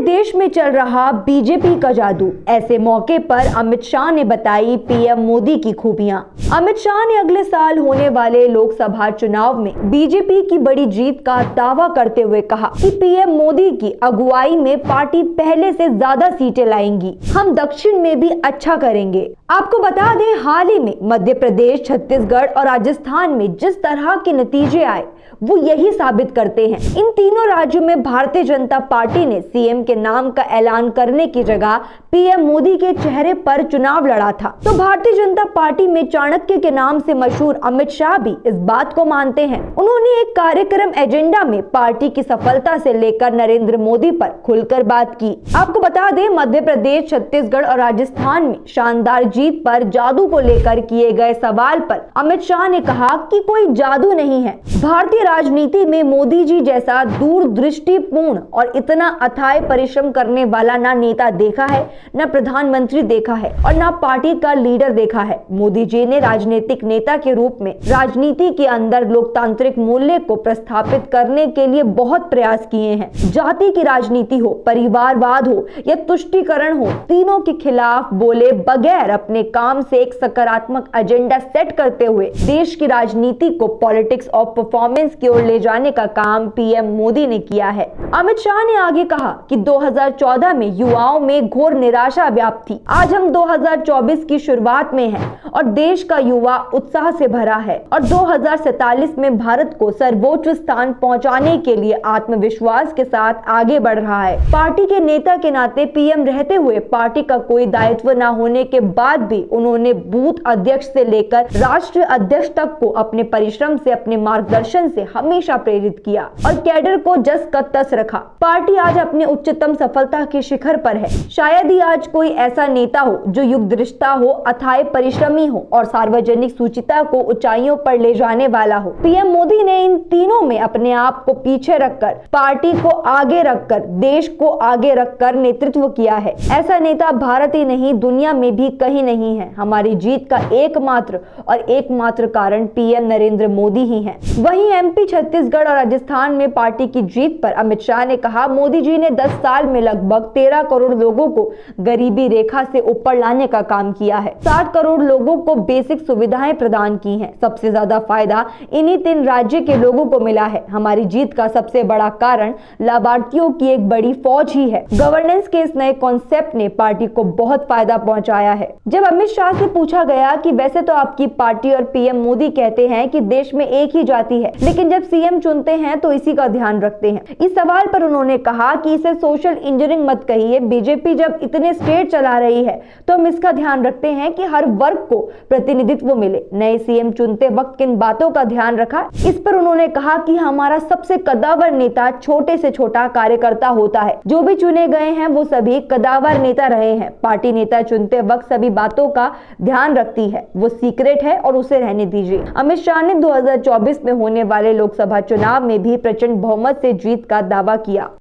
देश में चल रहा बीजेपी का जादू। ऐसे मौके पर अमित शाह ने बताई पीएम मोदी की खूबियां। अमित शाह ने अगले साल होने वाले लोकसभा चुनाव में बीजेपी की बड़ी जीत का दावा करते हुए कहा कि पीएम मोदी की अगुवाई में पार्टी पहले से ज्यादा सीटें लाएंगी। हम दक्षिण में भी अच्छा करेंगे। आपको बता दें, हाल ही में मध्य प्रदेश, छत्तीसगढ़ और राजस्थान में जिस तरह के नतीजे आए वो यही साबित करते हैं। इन तीनों राज्यों में भारतीय जनता पार्टी ने सीएम के नाम का ऐलान करने की जगह पीएम मोदी के चेहरे पर चुनाव लड़ा था। तो भारतीय जनता पार्टी में चाणक्य के नाम से मशहूर अमित शाह भी इस बात को मानते हैं। उन्होंने एक कार्यक्रम एजेंडा में पार्टी की सफलता से लेकर नरेंद्र मोदी पर खुलकर बात की। आपको बता दें, मध्य प्रदेश, छत्तीसगढ़ और राजस्थान में शानदार जीत पर जादू को लेकर किए गए सवाल पर अमित शाह ने कहा कि कोई जादू नहीं है। भारतीय राजनीति में मोदी जी जैसा दूरदृष्टिपूर्ण और इतना अथाह परिश्रम करने वाला ना नेता देखा है, न प्रधानमंत्री देखा है और न पार्टी का लीडर देखा है। मोदी जी ने राजनीतिक नेता के रूप में राजनीति के अंदर लोकतांत्रिक मूल्य को प्रस्थापित करने के लिए बहुत प्रयास किए हैं। जाति की राजनीति हो, परिवारवाद हो या तुष्टीकरण हो, तीनों के खिलाफ बोले बगैर अपने काम से एक सकारात्मक एजेंडा सेट करते हुए देश की राजनीति को पॉलिटिक्स ऑफ परफॉर्मेंस की ओर ले जाने का काम पीएम मोदी ने किया है। अमित शाह ने आगे कहा कि 2014 में युवाओं में घोर निराशा व्याप्त थी। आज हम 2024 की शुरुआत में हैं और देश का युवा उत्साह से भरा है और 2047 में भारत को सर्वोच्च स्थान पहुंचाने के लिए आत्मविश्वास के साथ आगे बढ़ रहा है। पार्टी के नेता के नाते पीएम रहते हुए पार्टी का कोई दायित्व न होने के बाद भी उन्होंने बूथ अध्यक्ष से लेकर राष्ट्रीय अध्यक्ष तक को अपने परिश्रम से, अपने मार्गदर्शन से हमेशा प्रेरित किया और कैडर को जस का तस रखा। पार्टी आज अपने उच्चतम सफलता के शिखर पर है। शायद ही आज कोई ऐसा नेता हो जो युगदृष्टा हो, अथाह परिश्रमी हो और सार्वजनिक सूचिता को ऊंचाइयों पर ले जाने वाला हो। पीएम मोदी ने इन तीनों में अपने आप को पीछे रखकर, पार्टी को आगे रखकर, देश को आगे रखकर नेतृत्व किया है। ऐसा नेता भारत ही नहीं, दुनिया में भी कहीं नहीं है। हमारी जीत का एकमात्र कारण पीएम नरेंद्र मोदी ही हैं। वहीं एमपी, छत्तीसगढ़ और राजस्थान में पार्टी की जीत पर अमित शाह ने कहा, मोदी जी ने 10 साल में लगभग 13 करोड़ लोगों को गरीबी रेखा से ऊपर लाने का काम किया है। 60 करोड़ लोगों को बेसिक सुविधाएं प्रदान की हैं। सबसे ज्यादा फायदा इन्हीं 3 राज्य के लोगों को मिला है। हमारी जीत का सबसे बड़ा कारण लाभार्थियों की एक बड़ी फौज ही है। गवर्नेंस के इस नए कॉन्सेप्ट ने पार्टी को बहुत फायदा पहुंचाया है। जब अमित शाह से पूछा गया कि वैसे तो आपकी पार्टी और पीएम मोदी कहते हैं कि देश में एक ही जाति है, लेकिन जब सीएम चुनते हैं तो इसी का ध्यान रखते हैं। इस सवाल पर उन्होंने कहा कि इसे सोशल इंजीनियरिंग मत कहिए। बीजेपी जब इतने स्टेट चला रही है तो हम इसका ध्यान रखते हैं कि हर वर्ग को प्रतिनिधित्व मिले। नए सीएम चुनते वक्त किन बातों का ध्यान रखा, इस पर उन्होंने कहा कि हमारा सबसे कद्दावर नेता छोटे से छोटा कार्यकर्ता होता है। जो भी चुने गए हैं वो सभी कद्दावर नेता रहे हैं। पार्टी नेता चुनते वक्त सभी बातों का ध्यान रखती है, वो सीक्रेट है और उसे रहने दीजिए। अमित शाह ने 2024 में होने वाले लोकसभा चुनाव में भी प्रचंड बहुमत से जीत का दावा किया।